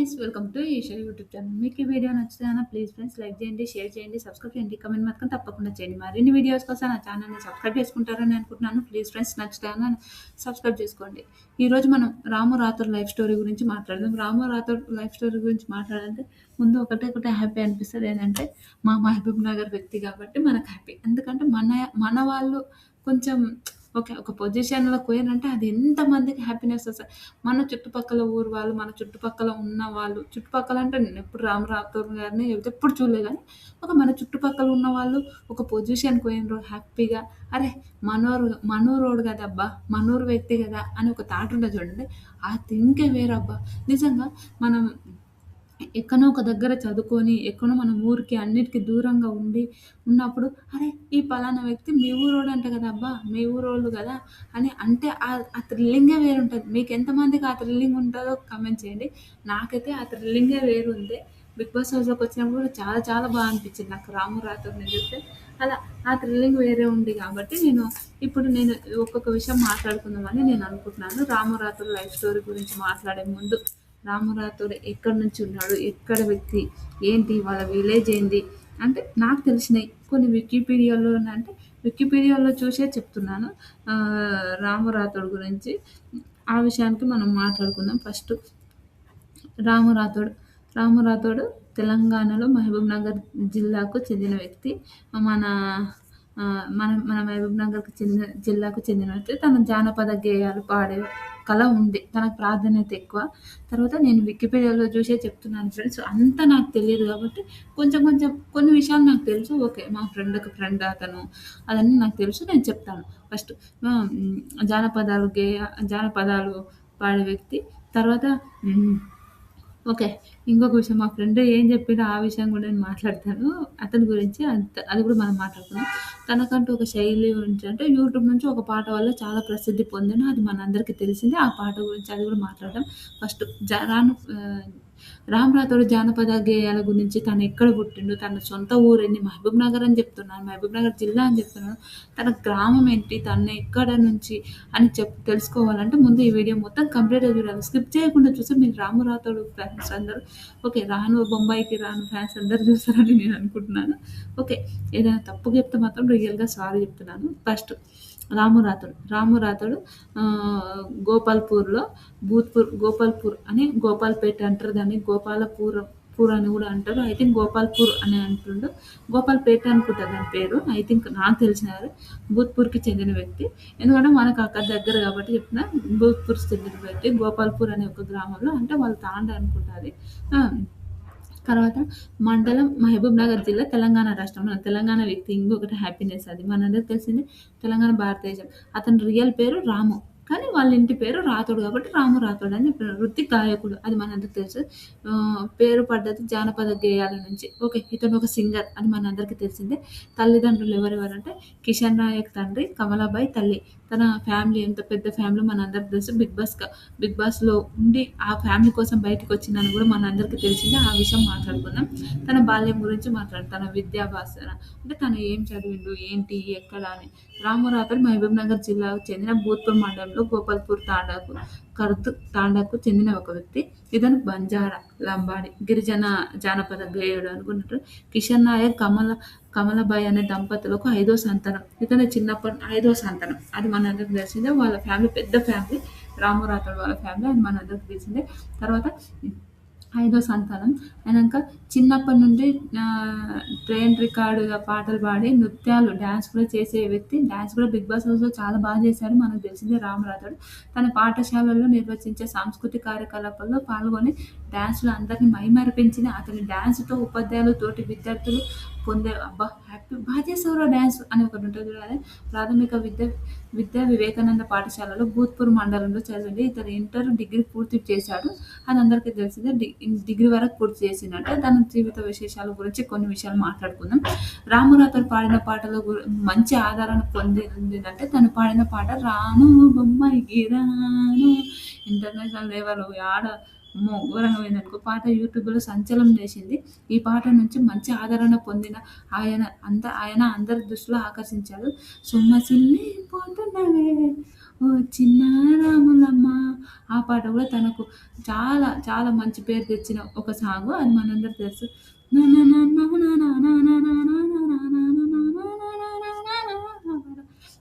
Guys welcome to Eesha YouTube channel. మీకు ఈ video నచ్చితే ప్లీజ్ ఫ్రెండ్స్ లైక్ చేయండి, షేర్ చేయండి, సబ్స్క్రైబ్ చేయండి, కమెంట్ మాత్రం తప్పకుండా చేయండి. మరిన్ని వీడియోస్ కోసం నా ఛానల్ని సబ్స్క్రైబ్ చేసుకుంటారని అనుకుంటున్నాను. ప్లీజ్ ఫ్రెండ్స్ నచ్చితే సబ్స్క్రైబ్ చేసుకోండి. ఈరోజు మనం రాము రాథోడ్ లైఫ్ స్టోరీ గురించి మాట్లాడదాం. రాము రాథోడ్ లైఫ్ స్టోరీ గురించి మాట్లాడాలంటే ముందు ఒకటే హ్యాపీ అనిపిస్తుంది. ఏంటంటే మా మహబూబ్ నగర్ వ్యక్తి కాబట్టి మనకు హ్యాపీ. ఎందుకంటే మన వాళ్ళు కొంచెం ఓకే. ఒక పొజిషన్‌లోకి పోయారంటే అది ఎంతమందికి హ్యాపీనెస్ వస్తది. మన చుట్టుపక్కల ఊరు వాళ్ళు, మన చుట్టుపక్కల ఉన్న వాళ్ళు, చుట్టుపక్కల అంటే నేనెప్పుడు రామ్ రాథోడ్ గారిని ఎప్పుడు చూడలే గానీ, మన చుట్టుపక్కల ఉన్నవాళ్ళు ఒక పొజిషన్‌కి పోయిండ్రు హ్యాపీగా. అరే! మనూరోడు గదబ్బా! మనూరు వ్యక్తి గదా! అని ఒక థాట్ ఉంటది చూడండి. ఆ థింకే వేరబ్బా! నిజంగా మనం ఎక్కనో ఒక దగ్గర చదువుకొని, ఎక్కనో మనం ఊరికి అన్నిటికి దూరంగా ఉన్నప్పుడు, అరే! ఈ పలానా వ్యక్తి మీ ఊరోడంట గదబ్బా! మీ ఊరోళ్ళు గదా! అని అంటే ఆ థ్రిల్లింగే వేరుంటది. మీకెంతమందికి ఆ థ్రిల్లింగ్ ఉంటదో కామెంట్ చేయండి. నాకైతే ఆ థ్రిల్లింగే వేరుంది. 'బిగ్ బాస్' హౌస్‌లోకొచ్చినప్పుడు కూడా చాలా చాలా అనిపించింది నాకు రాము రాథోడ్‌ని చూస్తే. అలా ఆ థ్రిల్లింగ్ వేరే ఉంది కాబట్టి ఇప్పుడు నేను ఒక్కొక్క విషయం మాట్లాడుకుందామని నేను అనుకుంటున్నాను. రాము రాథోడ్ లైఫ్ స్టోరీ గురించి మాట్లాడే ముందు రాము రాథోడ్ ఎక్కడి నుంచి ఉన్నాడు? ఎక్కడ వ్యక్తి? ఏంటి? వాళ్ళ విలేజ్ ఏంది? అంటే నాకు తెలిసినయి కొన్ని వికీపీడియాలో చూసే చెప్తున్నాను. రాము రాథోడ్ గురించి. ఆ విషయానికి మనం మాట్లాడుకుందాం. ఫస్ట్ రాము రాథోడ్. రాము రాథోడ్ తెలంగాణలో మహబూబ్ నగర్ జిల్లాకు చెందిన వ్యక్తి. మన మన మహబూబ్ నగర్‌కి జిల్లాకు చెందిన వ్యక్తి. తను జానపద గేయాలు పాడే కళ ఉంది. తనకు ప్రాధాన్యత ఎక్కువ. తర్వాత నేను వికీపీడియాలో చూసే చెప్తున్నాను ఫ్రెండ్స్. అంతా నాకు తెలియదు కాబట్టి కొంచెం కొంచెం కొన్ని విషయాలు నాకు తెలుసు. ఓకే. మా ఫ్రెండ్‌కి ఫ్రెండ్ అతను. అదన్నీ నాకు తెలుసు. నేను చెప్తాను. ఫస్ట్ జానపదాలు పాడే వ్యక్తి. తర్వాత హ్మ్. ఓకే. ఇంకొక విషయం మా ఫ్రెండ్ ఏం చెప్పిండో ఆ విషయం గూడా నేను మాట్లాడతాను. అతని గురించి అది కూడా మనం మాట్లాడుకుందాం. తనకంటూ ఒక శైలి గురించి అంటే యూట్యూబ్ నుంచి ఒక పాట వల్ల చాలా ప్రసిద్ధి పొందిన అది మనందరికీ తెలిసిందే. ఆ పాట గురించి అది కూడా మాట్లాడదాం. ఫస్ట్ రామ్ రాథోడ్ జానపద గేయాల గురించి తనెక్కడ పుట్టిండు, తన సొంత ఊరేంది, మహబూబ్ నగర్ అని చెప్తున్నాను. మహబూబ్ నగర్ జిల్లా అని చెప్తున్నాను. తన గ్రామం ఏంటి, తను ఎక్కడ నుంచి అని తెలుసుకోవాలంటే ముందు ఈ వీడియో మొత్తం కంప్లీట్‌గా చూడాలి. స్కిప్ చేయకుండా చూస్తే మీరు రాము రాథోడ్ ఫ్యాన్స్ అందరూ ఓకే. బొంబాయికి రాను ఫ్యాన్స్ అందరూ చూస్తారని నేను అనుకుంటున్నాను. ఓకే. ఏదైనా తప్పుగా చెప్తే మాత్రం రియల్‌గా సారీ చెప్తున్నాను. ఫస్ట్ రాము రాథోడ్ గోపాల్‌పూర్‌లో గోపాల్‌పూర్ అని గోపాల్‌పేట అంటారు దాన్ని. పూర్ అని గూడా అంటారు. ఐ థింక్ గోపాల్‌పూర్ అని అంటుండు. గోపాల్‌పేట అనుకుంటా దాని పేరు. ఐ థింక్ నాకు తెలిసిన భూత్‌పూర్‌కి చెందిన వ్యక్తి. ఎందుకంటే మనకు అక్కడ దగ్గర కాబట్టి చెప్తున్నా. భూత్‌పూర్‌కి చెందిన వ్యక్తి. గోపాల్‌పూర్ అనే ఒక గ్రామంలో అంటే వాళ్ళ తాండా అనుకుంటా అది. ఆ! తర్వాత మండలం మహబూబ్ నగర్ జిల్లా, తెలంగాణ రాష్ట్రం. మన తెలంగాణ వ్యక్తి ఇంకొకటి హ్యాపీనెస్ అది. మనందరికి తెలిసిందే తెలంగాణ భారతదేశం. అతని రియల్ పేరు రాము. కానీ వాళ్ళ ఇంటి పేరు రాథోడ్ కాబట్టి రాము రాథోడ్ అని చెప్పారు. వృత్తి గాయకుడు. అది మనందరికి తెలుసు. పేరు పడ్డది జానపద గేయాల నుంచి. ఓకే. ఇతను ఒక సింగర్ అని మనందరికీ తెలిసిందే. తల్లిదండ్రులు ఎవరెవరంటే కిషన్ నాయక్ తండ్రి, కమలాబాయి తల్లి. తన ఫ్యామిలీ ఎంత పెద్ద ఫ్యామిలీ మనందరికి తెలుసు. బిగ్ బాస్‌లో ఉండి ఆ ఫ్యామిలీ కోసం బయటికొచ్చిందని గూడా మనందరికీ తెలిసిందే. ఆ విషయం మాట్లాడుకుందాం. తన బాల్యం గురించి తన విద్యాభ్యాసన అంటే తను ఏం చదివిండు, ఏంటి, ఎక్కడ అని. రాము రాథోడ్ మహబూబ్ నగర్ జిల్లాకు చెందిన భూత్పూర్ మండలంలో గోపాల్‌పూర్ తాండాకు చెందిన ఒక వ్యక్తి. ఇతను బంజారా, లంబాడి, గిరిజన జానపద గేయుడు అనుకున్నట్టు. కిషన్ నాయక్, కమలాబాయి అనే దంపతులకు ఐదో సంతానం. ఇతను ఐదో సంతానం. అది మనందరికి తెలిసిందే. వాళ్ళ ఫ్యామిలీ పెద్ద ఫ్యామిలీ. రాము రాథోడ్ వాళ్ళ ఫ్యామిలీ అది మనందరికి తెలిసిందే. తర్వాత ఐదో సంతానం. అయినంక చిన్నప్పటి నుండి ట్రైన్ రికార్డ్‌గా పాటలు పాడి డాన్స్ కూడా చేసే వ్యక్తి. డాన్స్ కూడా 'బిగ్ బాస్' హౌస్‌లో చాలా చేశాడు. మనకు తెలిసిందే రామ్ రాథోడ్. తన పాఠశాలల్లో నిర్వహించే సాంస్కృతిక కార్యకలాపాల్లో పాల్గొని డాన్స్‌లో అందరిని మైమరిపించిన అతని డాన్స్‌తో ఉపాధ్యాయులు, తోటి విద్యార్థులు అబ్బా! హ్యాపీ చేసావురా డాన్స్ అని ఒకటుంటది చూడాలి. ప్రాథమిక వివేకానంద పాఠశాలలో భూత్పూర్ మండలంలో చదివింది. ఇతను ఇంటర్, డిగ్రీ పూర్తి చేశాడు. అది అందరికీ తెలిసిందే. డిగ్రీ వరకు పూర్తి చేసిండంట. తన జీవిత విశేషాల గురించి కొన్ని విషయాలు మాట్లాడుకుందాం. రాము రాథోడ్ పాడిన పాటలు మంచి ఆదరణ పొందిందంటే తను పాడిన పాట 'రాను బొమ్మాయికి రాను' ఇంటర్నేషనల్ లెవెల్ అమ్మో! ఘోరంగా పోయిందనుకో. పాట యూట్యూబ్‌లో సంచలనం చేసింది. ఈ పాట నుంచి మంచి ఆదరణ పొందిన ఆయన అందరి దృష్టిలో ఆకర్షించాడు. సొమ్మసిల్లి పోతున్నవే ఓ చిన్న రాములమ్మ. ఆ పాట గూడా తనకు చాలా చాలా మంచి పేరు తెచ్చిన ఒక సాంగు. అది మనందరికి తెలుసు.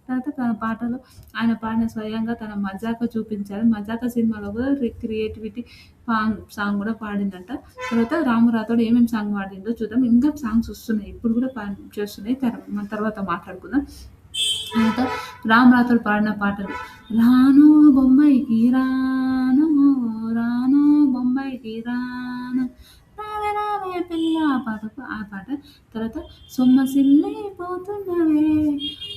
తర్వాత తన పాటలో ఆయన పాడిన స్వయంగా తన 'మజాక' చూపించారు. 'మజాక' సినిమాలో గూడా క్రియేటివిటీ సాంగ్ గూడా పాడిందంట. తర్వాత రాము రాథోడ్ ఏమేమి సాంగ్ పాడిండో చూద్దాం. ఇంకా సాంగ్స్ వస్తున్నాయి. ఇప్పుడు గూడా చేస్తున్నాయి. మన తర్వాత మాట్లాడుకుందాం. తర్వాత రామ్ రాథోడ్ పాడిన పాటలు 'రాను బొంబాయికి రాను రాను బొంబాయికి రాను రావే రావే పిల్ల' ఆ పాట. తర్వాత 'సొమ్మసిల్లిపోతున్నవే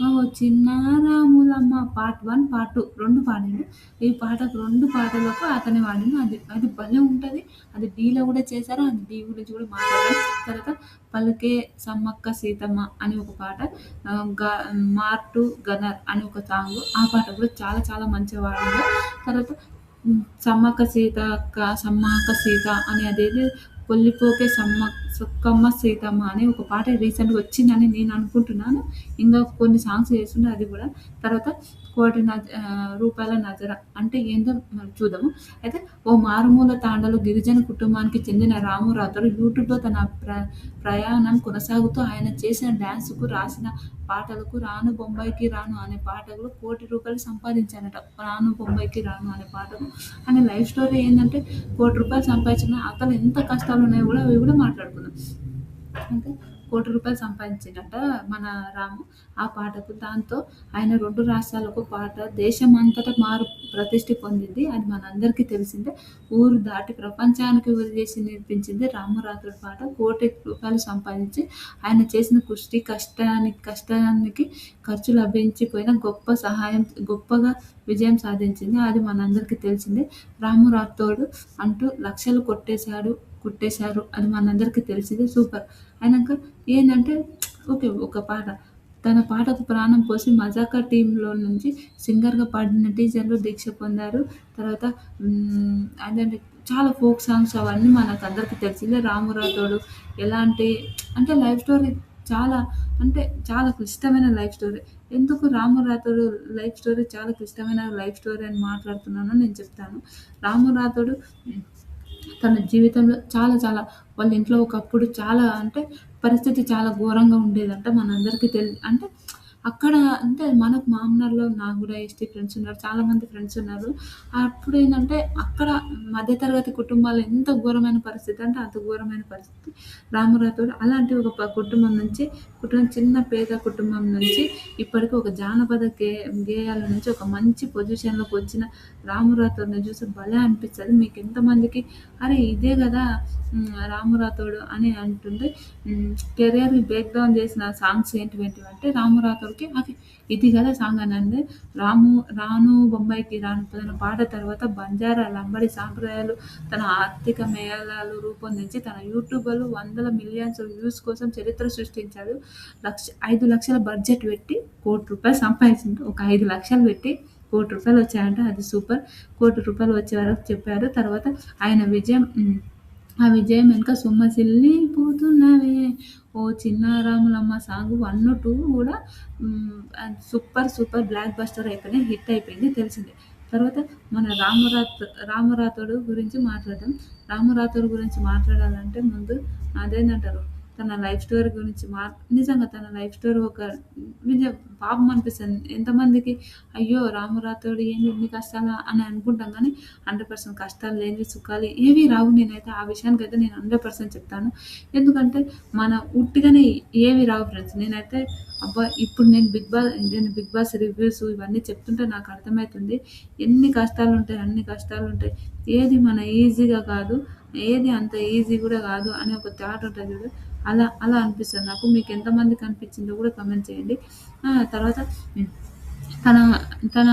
ఓ చిన్న రాములమ్మ' పార్ట్ 1, పార్ట్ 2 2 పాడిండు. ఈ పాటకు 2 పాటలకు అతనే పాడిండు. అది అది భలే ఉంటది. అది డీలో గూడా చేశారు. అది డీ గురించి గూడా మాట్లాడారు. తర్వాత 'పలుకే సమ్మక్క సీతమ్మ' అని ఒక పాట. 'మార్టు గనర్' అని ఒక సాంగు. ఆ పాట కూడా చాలా చాలా మంచిగా పాడిండు. తర్వాత 'సమ్మక్క సీతక్క సమ్మక్క సీత' అని అదేది 'కొల్లిపోకే సుక్కమ్మ సీతమ్మ' అని ఒక పాట రీసెంట్‌గా వచ్చిందని నేను అనుకుంటున్నాను. ఇంకా కొన్ని సాంగ్స్ చేస్తుండే అది కూడా. తర్వాత 'రూపాయల నజర' అంటే ఏందో మనం చూద్దాము. అయితే ఓ మారుమూల తాండాలో గిరిజన కుటుంబానికి చెందిన రాము రాథోడ్ యూట్యూబ్‌లో తన ప్రయాణం కొనసాగుతూ ఆయన చేసిన డాన్స్‌కు, రాసిన పాటలకు 'రాను బొంబాయికి రాను' అనే పాటకు ₹1,00,00,000 సంపాదించారట. 'రాను బొంబాయికి రాను' అనే పాటకు. ఆయన లైఫ్ స్టోరీ ఏందంటే ₹1,00,00,000 సంపాదించిన అతను ఎంత కష్టాలున్నాయో గూడా అవి గూడా మాట్లాడుకుందాం. అంటే ₹1,00,00,000 సంపాదించిండంట మన రాము ఆ పాటకు. దాంతో ఆయన 2 రాష్ట్రాలకు పాట దేశమంతటా ప్రతిష్ఠ పొందింది. అది మనందరికీ తెలిసిందే. ఊరు దాటి ప్రపంచానికి ఊరు చేసి నిరూపించింది రాము రాథోడ్ పాట. ₹1,00,00,000 సంపాదించి ఆయన చేసిన కష్టానికి ఖర్చు లభించిపోయిన గొప్పగా విజయం సాధించింది. అది మనందరికీ తెలిసిందే. రాము రాథోడ్ అంటూ లక్షలు కొట్టేశారు. అది మనందరికీ తెలిసిందే. సూపర్. అయినంక ఏందంటే ఓకే. ఒక పాట. తన పాటకు ప్రాణం పోసి 'మజాకా' టీమ్‌లో నుంచి సింగర్‌గా పాడిన టీజర్‌లో దీక్ష పొందారు. తర్వాత అదేంటి చాలా ఫోక్ సాంగ్స్ అవన్నీ మనకందరికీ తెలిసిందే. రాము రాథోడ్ ఎలాంటి అంటే లైఫ్ స్టోరీ చాలా అంటే చాలా క్లిష్టమైన లైఫ్ స్టోరీ. ఎందుకు రాము రాథోడ్ లైఫ్ స్టోరీ చాలా క్లిష్టమైన లైఫ్ స్టోరీ అని మాట్లాడుతున్నానో నేను చెప్తాను. రాము రాథోడ్ తన జీవితంలో చాలా చాలా వాళ్ళ ఇంట్లో ఒకప్పుడు చాలా అంటే పరిస్థితి చాలా ఘోరంగా ఉండేదంట. మనందరికీ అంటే అక్కడ అంటే మనకు మామనార్‌లో నాకు గూడా ఎస్టీ ఫ్రెండ్స్ ఉన్నారు. చాలామంది ఫ్రెండ్స్ ఉన్నారు. అప్పుడేందంటే అక్కడ మధ్య తరగతి కుటుంబాలు ఎంత ఘోరమైన పరిస్థితి అంటే అంత ఘోరమైన పరిస్థితి. రాము రాథోడ్ అలాంటి ఒక చిన్న పేద కుటుంబం నుంచి ఇప్పటికి ఒక జానపద గేయాల నుంచి ఒక మంచి పొజిషన్‌లోకొచ్చిన రాము రాథోడ్‌ని చూసి భలే అనిపిస్తది. మీకెంతమందికి అరే! ఇదే గదా! రాము రాథోడ్ అని అంటుంటే కెరియర్‌ని బ్రేక్ డౌన్ చేసిన సాంగ్స్ ఏంటివేంటివంటే రాము రాథోడ్‌కి ఇది గదా సాంగ్ అనంది. 'రాను బొంబాయికి రాను' తన పాట తర్వాత బంజారా, లంబాడి సాంప్రదాయాలు తన ఆర్థిక మేళాలు రూపొందించి తన యూట్యూబ్‌లో వందల మిలియన్స్ వ్యూస్ కోసం చరిత్ర సృష్టించాడు. 5,00,000 బడ్జెట్ పెట్టి ₹1,00,00,000 సంపాదించిండు. ఒక 5,00,000 పెట్టి ₹1,00,00,000 వచ్చాయంట. అది సూపర్. ₹1,00,00,000 వచ్చే వరకు చెప్పారు. తర్వాత ఆయన ఆ విజయం వెనుక 'సొమ్మసిల్లిపోతున్నవే ఓ చిన్న రాములమ్మ' సాంగ్ 1, 2 గూడా సూపర్ బ్లాక్ బస్టర్ అయిపోయినాయి. హిట్ అయిపోయింది తెలిసిందే. తర్వాత మన రాము రాథోడ్ గురించి మాట్లాడదాం. రాము రాథోడ్ గురించి మాట్లాడాలంటే ముందు అదేందంటారు తన లైఫ్ స్టోరీ గురించి నిజంగా తన లైఫ్ స్టోరీ ఒక పాపం అనిపిస్తది. ఎంతమందికి అయ్యో! రాము రాథోడ్ ఏంది ఇన్ని కష్టాలా అని అనుకుంటాం గానీ 100% కష్టాలు లేనివి సుఖాలు ఏవి రావు. నేనైతే ఆ విషయానికైతే నేను 100% చెప్తాను. ఎందుకంటే మన ఉట్టిగానే ఏవి రావు ఫ్రెండ్స్. నేనైతే అబ్బా! ఇప్పుడు నేను 'బిగ్ బాస్' రివ్యూస్ ఇవన్నీ చెప్తుంటే నాకు అర్థమైతుంది. ఎన్ని కష్టాలుంటాయి, అన్ని కష్టాలుంటాయి. ఏది మన ఈజీగా కాదు. ఏది అంత ఈజీ గూడా గాదు అనే ఒక థాట్ ఉంటది చూడు. అలా అనిపిస్తది నాకు. మీకెంతమందికి అనిపిచ్చిందో గూడా కామెంట్ చేయండి. తర్వాత తన తన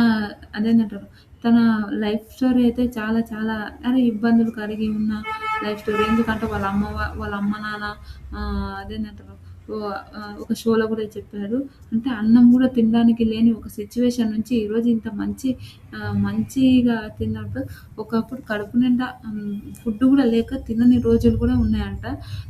అదేందంటారు తన లైఫ్ స్టోరీ అయితే చాలా చాలా ఇబ్బందులు కలిగి ఉన్న లైఫ్ స్టోరీ. ఎందుకంటే వాళ్ళ అమ్మ, నాన్న అదేందంటారు ఒక షోలో కూడా చెప్పారు. అంటే అన్నం కూడా తినడానికి లేని ఒక సిట్యుయేషన్ నుంచి ఈరోజు ఇంత మంచిగా తిన్నప్పుడు ఒకప్పుడు కడుపు నిండా ఫుడ్ కూడా లేక తినని రోజులు కూడా ఉన్నాయంట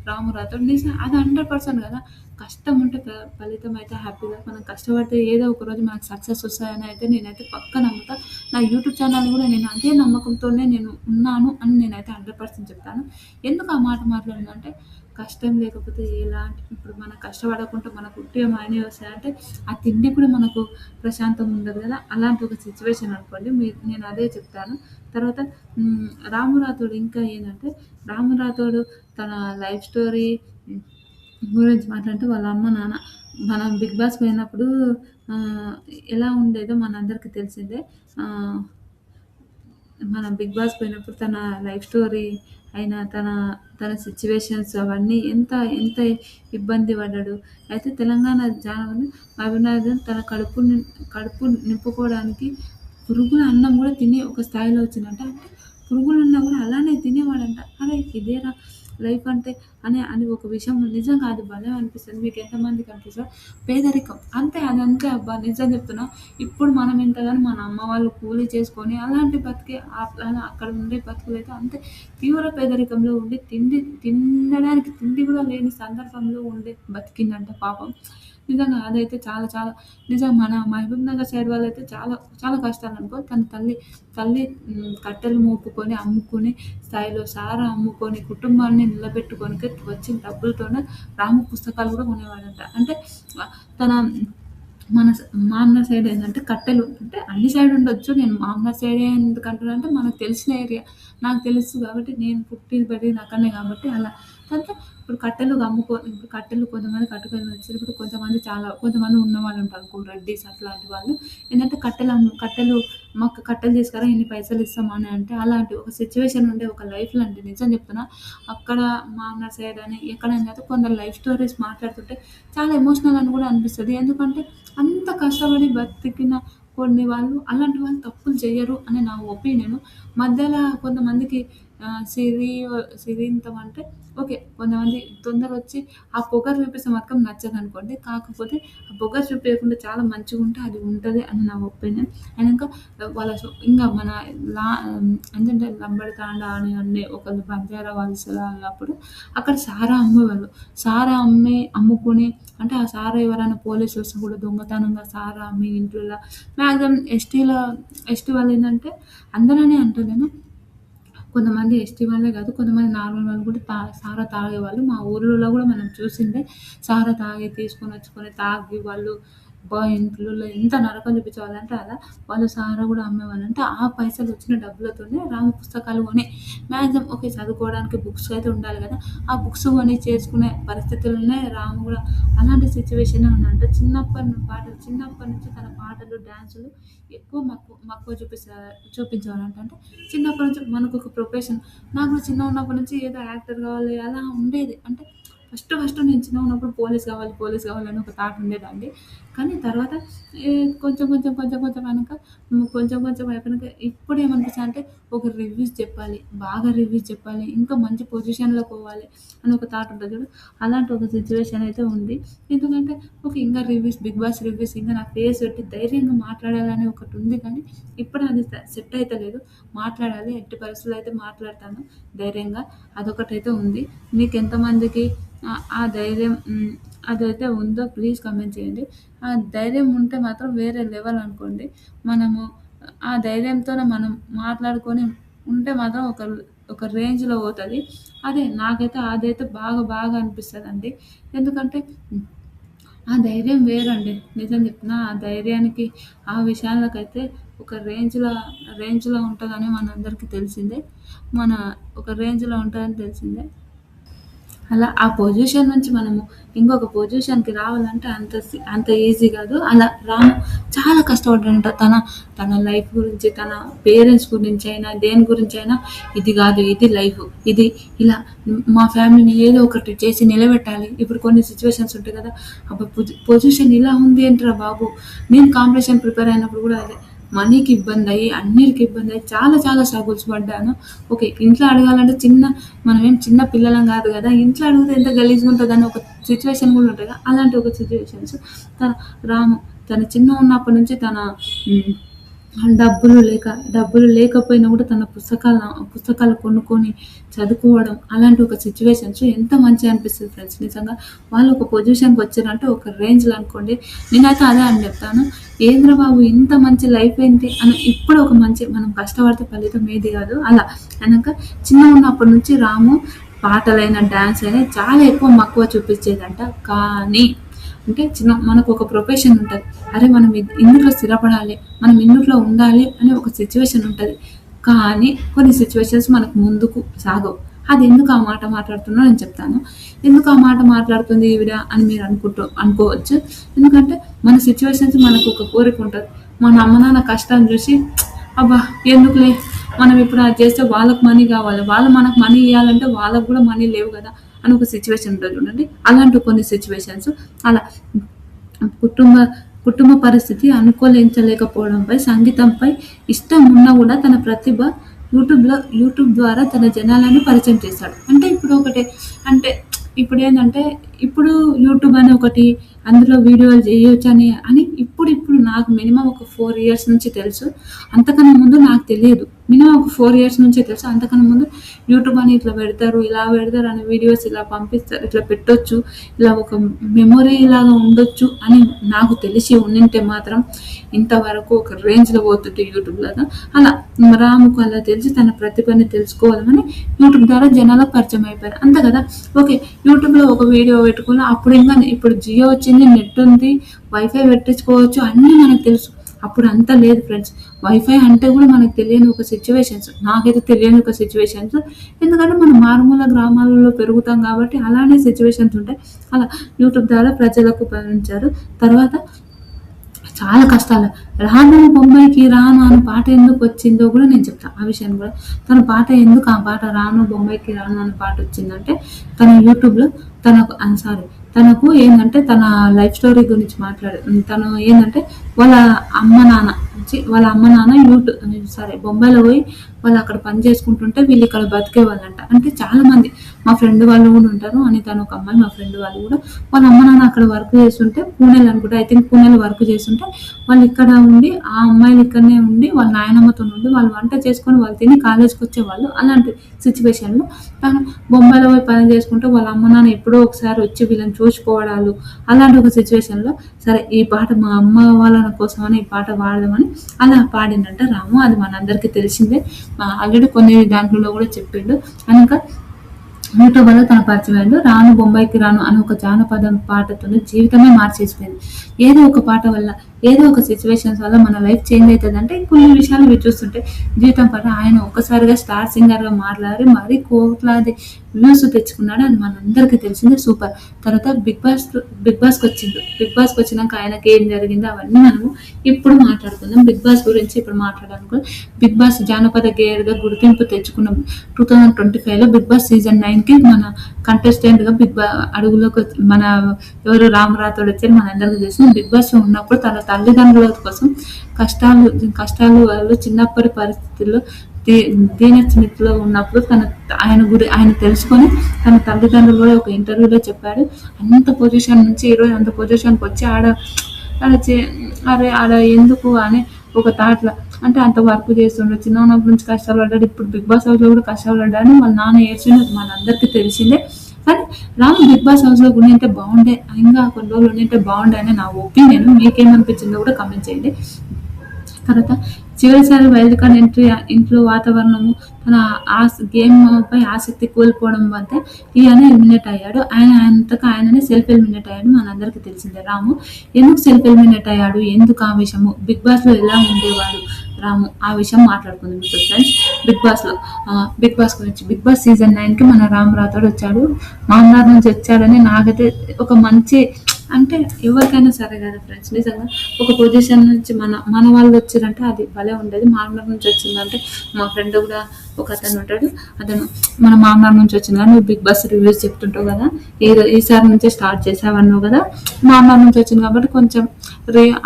రాము రాథోడ్. నిజం అది 100% కదా! కష్టం ఉంటే ఫలితం అయితే హ్యాపీగా మనం కష్టపడితే ఏదో ఒక రోజు మనకు సక్సెస్ వస్తాయని అయితే నేనైతే పక్కా నమ్ముతా. నా యూట్యూబ్ ఛానల్ కూడా నేను అదే నమ్మకంతోనే నేను ఉన్నాను అని నేనైతే 100% చెప్తాను. ఎందుకు ఆ మాట మాట్లాడినంటే కష్టం లేకపోతే ఎలాంటి ఇప్పుడు మనం కష్టపడకుండా మనకు ఉట్టిగా మనీ వస్తాయంటే ఆ తిండి కూడా మనకు ప్రశాంతంగా ఉండదు కదా! అలాంటి ఒక సిట్యుయేషన్ అనుకోండి. నేను అదే చెప్తాను. తర్వాత రాము రాథోడ్ ఇంకా ఏందంటే రాము రాథోడ్ తన లైఫ్ స్టోరీ గురించి మాట్లాడితే వాళ్ళ అమ్మ, నాన్న మనం 'బిగ్ బాస్' పోయినప్పుడు ఎలా ఉండేదో మనందరికీ తెలిసిందే. ఆహ్, మనం 'బిగ్ బాస్' పోయినప్పుడు తన లైఫ్ స్టోరీ అయినా తన సిట్యుయేషన్స్ అవన్నీ ఎంత ఎంత ఇబ్బంది పడ్డాడు. అయితే తెలంగాణ జానపదం అభినందన్ తన కడుపు నింపుకోవడానికి పురుగుల అన్నం గూడా తినే ఒక స్థాయిలో వచ్చిందంట. అంటే పురుగులున్నా గూడా అలానే తినేవాడంట. అరే! ఇదేరా లైఫ్ అంటే అని ఒక విషయం నిజంగా అది భలే అనిపిస్తది. మీకెంతమందికి అనిపిస్తది? పేదరికం అంతే అదంతే అబ్బా! నిజం చెప్తున్నా. ఇప్పుడు మనం ఇంతగాని మన అమ్మ వాళ్ళు కూలీ చేసుకొని అలాంటి బతికే అలా అక్కడ ఉండే బతుకులైతే అంతే తీవ్ర పేదరికంలో ఉండి తినడానికి తిండి గూడా లేని సందర్భంలో ఉండి బతికిందంట పాపం. నిజంగా అదైతే చాలా చాలా నిజం మన మహబూబ్ నగర్ సైడ్ వాళ్ళైతే చాలా చాలా కష్టాలనుకో. తన తల్లి కట్టెలు మోపుకొని అమ్ముకునే స్థాయిలో సారా అమ్ముకొని కుటుంబాన్ని నిలబెట్టుకోనికి వచ్చిన డబ్బులతోనే రాము పుస్తకాలు గూడా కొనేవాడంట. అంటే తన మన మామనార్ సైడ్ ఏందంటే కట్టెలు అంటే అన్ని సైడ్ ఉండొచ్చు. నేను మామనార్ సైడే ఎందుకంటున్నానంటే మనకు తెలిసిన ఏరియా. నాకు తెలుసు కాబట్టి నేను పుట్టి పెరిగింది అక్కడనే కాబట్టి అలా. తర్వాత ఇప్పుడు కట్టెలు కొంతమంది కట్టుకొని వచ్చారు. ఇప్పుడు కొంతమంది ఉన్నవాళ్ళు ఉంటారు. రెడ్డీస్ అట్లాంటి వాళ్ళు ఏందంటే మాకు కట్టెలు తీసుకురా ఇన్ని పైసలు ఇస్తాం అని అంటే అలాంటి ఒక సిట్యుయేషన్ ఉండే ఒక లైఫ్‌లో అండి నిజం చెప్తున్నా. అక్కడ మామనార్ సైడ్ అని ఎక్కడైనా అయితే కొందరు లైఫ్ స్టోరీస్ మాట్లాడుతుంటే చాలా ఎమోషనల్ అని గూడా అనిపిస్తది. ఎందుకంటే అంత కష్టపడి బతికిన కొన్ని వాళ్ళు అలాంటి వాళ్ళు తప్పులు చెయ్యరు అని నా ఒపీనియను. మధ్యల కొంతమందికి సిరింతం అంటే ఓకే. కొంతమంది తొందరొచ్చి ఆ పొగరు చూపిస్తే మాత్రం నచ్చదనుకోండి. కాకపోతే ఆ పొగరు చూపియకుండా చాలా మంచిగుంటే అది ఉంటది అని నా ఒపీనియన్. అండ్ ఇంకా వాళ్ళ ఇంగా మన ఏంటంటే లంబడి తాండా అని ఒకళ్ళు బంజారా వలసలో ఉన్నప్పుడు అక్కడ సారా అమ్మేవాళ్ళు. సారా అమ్ముకొని అంటే ఆ సారా ఎవరైనా పోలీసులు వస్తే కూడా దొంగతనంగా సారా అమ్మి ఇంట్లల్ల మాక్సిమం ఎస్టీ వాళ్ళేందంటే అందరనే అంటలేను. కొంతమంది ఎస్టీ వాళ్ళే గాదు. కొంతమంది నార్మల్ వాళ్ళు కూడా సారా తాగేవాళ్ళు. మా ఊర్లలో గూడా మనం చూసిందే. సారా తాగి తీసుకొనొచ్చుకొని తాగి వాళ్ళు అబ్బా! ఇంట్లల్లో ఎంత నరకం చూపించేవాళ్ళంటే అలా. వాళ్ళు సారా గూడా అమ్మేవాళ్ళంట. ఆ పైసలొచ్చిన డబ్బులతోనే రాము పుస్తకాలు కొని మాక్సిమం ఓకే. చదువుకోవడానికి బుక్స్ అయితే ఉండాలి గదా! ఆ బుక్స్ కొని చేసుకునే పరిస్థితుల్లోనే రాము గూడా అలాంటి సిట్యుయేషనే ఉందంట. చిన్నప్పటి నుంచి తన పాటలు, డాన్సులు ఎక్కువ మక్కువ చూపించేవారంట. అంటే చిన్నప్పటి నుంచి మనకొక ప్రొఫెషన్ నాకు కూడా చిన్నగున్నప్పటి నుంచి ఏదో యాక్టర్ కావాలి అలా ఉండేది. అంటే ఫస్ట్ నేను చిన్నగున్నప్పుడు పోలీస్ కావాలని ఒక థాట్ ఉండేదండి. కానీ తర్వాత కొంచెం అయినాక కొంచెం అయిపోయినాక ఇప్పుడేమనిపిస్తదంటే ఒక రివ్యూస్ చెప్పాలి. బాగా రివ్యూస్ చెప్పాలి. ఇంకా మంచి పొజిషన్‌లో పోవాలి అని ఒక థాట్ ఉంటది చూడు. అలాంటి ఒక సిట్యుయేషన్ అయితే ఉంది. ఎందుకంటే ఓకే. ఇంగా బిగ్ బాస్ రివ్యూస్ ఇంగా నా ఫేస్ పెట్టి ధైర్యంగా మాట్లాడాలని ఒకటుంది కానీ ఇప్పుడు అది సెట్ అయితలేదు. మాట్లాడాలి. ఎట్టి పరిస్థితుల్లో అయితే మాట్లాడతాను ధైర్యంగా. అదొకటైతే ఉంది. మీకెంతమందికి ఆ ధైర్యం అదైతే ఉందో ప్లీజ్ కామెంట్ చేయండి. ఆ ధైర్యం ఉంటే మాత్రం వేరే లెవెల్ అనుకోండి. మనము ఆ ధైర్యంతోనే మనం మాట్లాడుకొని ఉంటే మాత్రం ఒక రేంజ్‌లో పోతది. నాకైతే అదైతే బాగా అనిపిస్తదండి. ఎందుకంటే ఆ ధైర్యం వేరండి. నిజం చెప్తున్నా. ఆ ధైర్యానికి ఆ విషయాలకైతే ఒక రేంజ్‌లో ఉంటదని మనందరికీ తెలిసిందే. మన ఒక రేంజ్‌లో ఉంటదని తెలిసిందే. అలా ఆ పొజిషన్ నుంచి మనము ఇంకొక పొజిషన్‌కి రావాలంటే అంత ఈజీ గాదు. అలా రాము చాలా కష్టపడ్డాడంట. తన లైఫ్ గురించి, తన పేరెంట్స్ గురించైనా, దేని గురించైనా ఇది గాదు, ఇది లైఫ్. ఇది ఇలా మా ఫ్యామిలీని ఏదో ఒకటి చేసి నిలబెట్టాలి. ఇప్పుడు కొన్ని సిట్యుయేషన్స్ ఉంటాయి గదా! అబ్బా! పొజిషన్ ఇలా ఉంది ఏంట్రా బాబు! నేను కాంపిటీషన్ ప్రిపేర్ అయినప్పుడు గూడా అదే. మనీకి ఇబ్బంది అయ్యి, అన్నిటికి ఇబ్బంది అయ్యి చాలా చాలా స్ట్రగుల్స్ పడ్డాను. ఓకే. ఇంట్లో అడగాలంటే మనమేం చిన్న పిల్లలం కాదు కదా! ఇంట్లో అడిగితే ఎంత గలీజ్‌గా ఉంటదని ఒక సిట్యుయేషన్ కూడా ఉంటది కదా! అలాంటి ఒక సిట్యుయేషన్స్ తన రాము తను చిన్నగున్నప్పటి నుంచి హ్మ్. డబ్బులు లేకపోయినా కూడా తన పుస్తకాలు కొనుక్కొని చదువుకోవడం అలాంటి ఒక సిట్యుయేషన్స్ ఎంత మంచిగా అనిపిస్తది ఫ్రెండ్స్ నిజంగా. వాళ్ళు ఒక పొజిషన్‌కి వచ్చారంటే ఒక రేంజ్‌లో అనుకోండి. నేనైతే అదే అని చెప్తాను. ఏందిరా బాబు ఇంత మంచి లైఫ్ ఏంటి అని ఇప్పుడు ఒక మంచి మనం కష్టపడితే ఫలితం ఏది కాదు అలా. అనంక చిన్నగున్నప్పటి నుంచి రాము పాటలైనా, డాన్స్ అయినా చాలా ఎక్కువ మక్కువ చూపించేదంట. కానీ అంటే మనకు ఒక ప్రొఫెషన్ ఉంటది. అరే! మనం ఇందులో స్థిరపడాలి. మనం ఇందులో ఉండాలి అనే ఒక సిట్యుయేషన్ ఉంటది. కానీ కొన్ని సిట్యుయేషన్స్ మనకు ముందుకు సాగవు. అది ఎందుకు ఆ మాట మాట్లాడుతున్నా నేను చెప్తాను. ఎందుకు ఆ మాట మాట్లాడుతుంది ఈవిడ అని మీరు అనుకోవచ్చు. ఎందుకంటే మన సిట్యుయేషన్స్ మనకు ఒక కోరిక ఉంటది. మన అమ్మ నాన్న కష్టం చూసి అబ్బా! ఎందుకులే మనం ఇప్పుడు అది చేస్తే వాళ్ళకి మనీ కావాలి. వాళ్ళు మనకు మనీ ఇయ్యాలంటే వాళ్ళకి కూడా మనీ లేవు కదా! అని ఒక సిట్యుయేషన్ ఉంటది చూడండి. అలాంటి కొన్ని సిట్యుయేషన్స్ అలా కుటుంబ కుటుంబ పరిస్థితి అనుకూలించలేకపోవడంపై సంగీతంపై ఇష్టం ఉన్నా కూడా తన ప్రతిభ యూట్యూబ్ ద్వారా తన జనాలను పరిచయం చేశాడు. అంటే ఇప్పుడు ఒకటి అంటే ఇప్పుడేందంటే ఇప్పుడు యూట్యూబ్ అని ఒకటి అందులో వీడియోలు చేయొచ్చని ఇప్పుడు నాకు మినిమమ్ ఒక 4 ఇయర్స్ నుంచి తెలుసు. అంతకన్నా ముందు నాకు తెలియదు. మినిమమ్ ఒక 4 ఇయర్స్ నుంచే తెలుసు. అంతకన్నా ముందు యూట్యూబ్ అని ఇట్లా పెడతారు, ఇలా పెడతారు అని వీడియోస్ ఇలా పంపిస్తారు, ఇట్లా పెట్టొచ్చు, ఇలా ఒక మెమొరీ లాగా ఉండొచ్చు అని నాకు తెలిసి ఉండింటే మాత్రం ఇంతవరకు ఒక రేంజ్‌లో పోతుంటే యూట్యూబ్ లాగా. అలా రాముకు అలా తెలిసి తన ప్రతిభని తెలుసుకోవాలని యూట్యూబ్ ద్వారా జనాలకు పరిచయం అయిపోయారు. అంతే కదా! ఓకే. యూట్యూబ్‌లో ఒక వీడియో పెట్టుకున్న ఇప్పుడు జియో వచ్చింది, నెట్ ఉంది, వైఫై పెట్టించుకోవచ్చు అన్నీ మనకు తెలుసు. అప్పుడు అంత లేదు ఫ్రెండ్స్. వైఫై అంటే కూడా మనకు తెలియని ఒక సిట్యుయేషన్స్. నాకైతే తెలియని ఒక సిట్యుయేషన్స్. ఎందుకంటే మనం మారుమూల గ్రామాలలో పెరుగుతాం కాబట్టి అలానే సిట్యుయేషన్స్ ఉంటాయి. అలా యూట్యూబ్ ద్వారా ప్రజలకు పంపించారు. తర్వాత చాలా కష్టాలు. 'రాను బొంబాయికి రాను' అనే పాట ఎందుకొచ్చిందో కూడా నేను చెప్తా. ఆ విషయాన్ని కూడా. ఎందుకు ఆ పాట 'రాను బొంబాయికి రాను' అనే పాట వచ్చిందంటే తన యూట్యూబ్‌లో తనకు ఏందంటే తన లైఫ్ స్టోరీ గురించి తను ఏందంటే వాళ్ళ వాళ్ళ అమ్మ నాన్న బొంబాయిలో పోయి వాళ్ళు అక్కడ పని చేసుకుంటుంటే వీళ్ళు ఇక్కడ బతికేవాళ్ళంట. అంటే చాలా మంది మా ఫ్రెండ్ వాళ్ళు కూడా ఉంటారు. అనిత ఒక అమ్మాయి మా ఫ్రెండ్ వాళ్ళు కూడా వాళ్ళ అమ్మ నాన్న అక్కడ వర్క్ చేస్తుంటే పూణేలో అనుకుంటా ఐ థింక్ పూణేలో వర్క్ చేస్తుంటే వాళ్ళు ఇక్కడ ఉండి ఆ అమ్మాయిలు ఇక్కడనే ఉండి వాళ్ళ నాయనమ్మతో ఉండి వాళ్ళు వంట చేసుకొని వాళ్ళు తిని కాలేజ్కి వచ్చేవాళ్ళు. అలాంటి సిచ్యువేషన్లో తను బొంబాయిలో పోయి పని చేసుకుంటే వాళ్ళ అమ్మ నాన్న ఎప్పుడో ఒకసారి వచ్చి వీళ్ళని చూసిపోవడాలు అలాంటి ఒక సిచ్యువేషన్లో సరే ఈ పాట మా అమ్మ వాళ్ళ కోసమని ఈ పాట పాడదామని అలా పాడిందంట రాము. అది మనందరికీ తెలిసిందే. ఆల్రెడీ కొన్ని దాంట్లో కూడా చెప్పిండు. ఇంకా యూట్యూబ్ వల్ల తన పరిచయమైండు. 'రాను బొంబాయికి రాను' అని ఒక జానపదం పాటతోనే జీవితమే మార్చేసిపోయింది. ఏదో ఒక పాట వల్ల, ఏదో ఒక సిట్యుయేషన్స్ వల్ల మన లైఫ్ చేంజ్ అయితదంటే కొన్ని విషయాలు మీరు చూస్తుంటే జీవితం పట్ల ఆయన ఒక్కసారిగా స్టార్ సింగర్‌గా మాట్లాడి మరీ కోట్లాది వ్యూస్ తెచ్చుకున్నాడు. అది మనందరికీ తెలిసిందే. సూపర్. తర్వాత బిగ్ బాస్‌కొచ్చిండు. బిగ్ బాస్‌కొచ్చినాక ఆయనకి ఏం జరిగిందో అవన్నీ మనము ఇప్పుడు మాట్లాడుకుందాం. బిగ్ బాస్ గురించి ఇప్పుడు మాట్లాడాలనుకో బిగ్ బాస్ జానపద గేయర్‌గా గుర్తింపు తెచ్చుకున్న 2025లో బిగ్ బాస్ సీజన్ 9కి మన కంటెస్టెంట్‌గా అడుగులోకి మన ఎవరు రామ్ రాథోడ్ వచ్చారు మనందరికీ తెలిసింది. బిగ్ బాస్‌లో ఉన్నప్పుడు తన తల్లిదండ్రుల కోసం కష్టాలు వాళ్ళు చిన్నప్పటి పరిస్థితుల్లో దీనస్థితిలో ఉన్నప్పుడు ఆయన తెలుసుకొని తన తల్లిదండ్రులు కూడా ఒక ఇంటర్వ్యూలో చెప్పాడు. అంత పొజిషన్ నుంచి ఈరోజు అంత పొజిషన్‌కి వచ్చి ఆడ ఎందుకు అని ఒక థాట్‌లో అంటే అంత వర్క్ చేస్తుండు. చిన్నప్పటి నుంచి కష్టాలు పడ్డాడు. ఇప్పుడు బిగ్ బాస్ హౌస్‌లో కూడా కష్టాలు పడ్డాడని వాళ్ళ నాన్న ఏడ్చిండు. మనందరికీ తెలిసిందే. కానీ రాము బిగ్ బాస్ హౌస్‌లో ఉండింటే బాగుండే. ఇంకా కొన్ని రోజులు ఉండింటే బాగుండే అని నా ఒపీనియన్. మీకేమనిపించిందో కూడా కామెంట్ చేయండి. తర్వాత చివరిసారి వైల్డ్ కార్డ్ ఎంట్రీ ఇంట్లో వాతావరణము తన గేమ్‌పై ఆసక్తి కోల్పోవడం వద్ద ఈయన ఎలిమినేట్ అయ్యాడు. ఆయననే సెల్ఫ్ ఎలిమినేట్ అయ్యాడు. మనందరికీ తెలిసిందే. రాము ఎందుకు సెల్ఫ్ ఎలిమినేట్ అయ్యాడు? ఎందుకు ఆ విషయము? బిగ్ బాస్‌లో ఎలా ఉండేవాడు రాము? ఆ విషయం మాట్లాడుకుందాం ఇప్పుడు ఫ్రెండ్స్. బిగ్ బాస్ గురించి. బిగ్ బాస్ సీజన్ 9కి మన రామ్ రాథోడ్ వచ్చాడు. మామనార్ నుంచి వచ్చాడని నాకైతే ఒక మంచి అంటే ఎవరికైనా సరే కదా ఫ్రెండ్స్ నిజంగా ఒక పొజిషన్ నుంచి మన వాళ్ళు వచ్చారంటే అది భలే ఉండేది. మామూలు నుంచి వచ్చిందంటే మా ఫ్రెండ్ కూడా ఒక అతను ఉంటాడు. అతను మన మామూలు నుంచి వచ్చింది కానీ నువ్వు బిగ్ బాస్ రివ్యూస్ చెప్తుంటావు కదా, ఈసారి నుంచే స్టార్ట్ చేసావన్నావు కదా, మామూలు నుంచి వచ్చింది కాబట్టి కొంచెం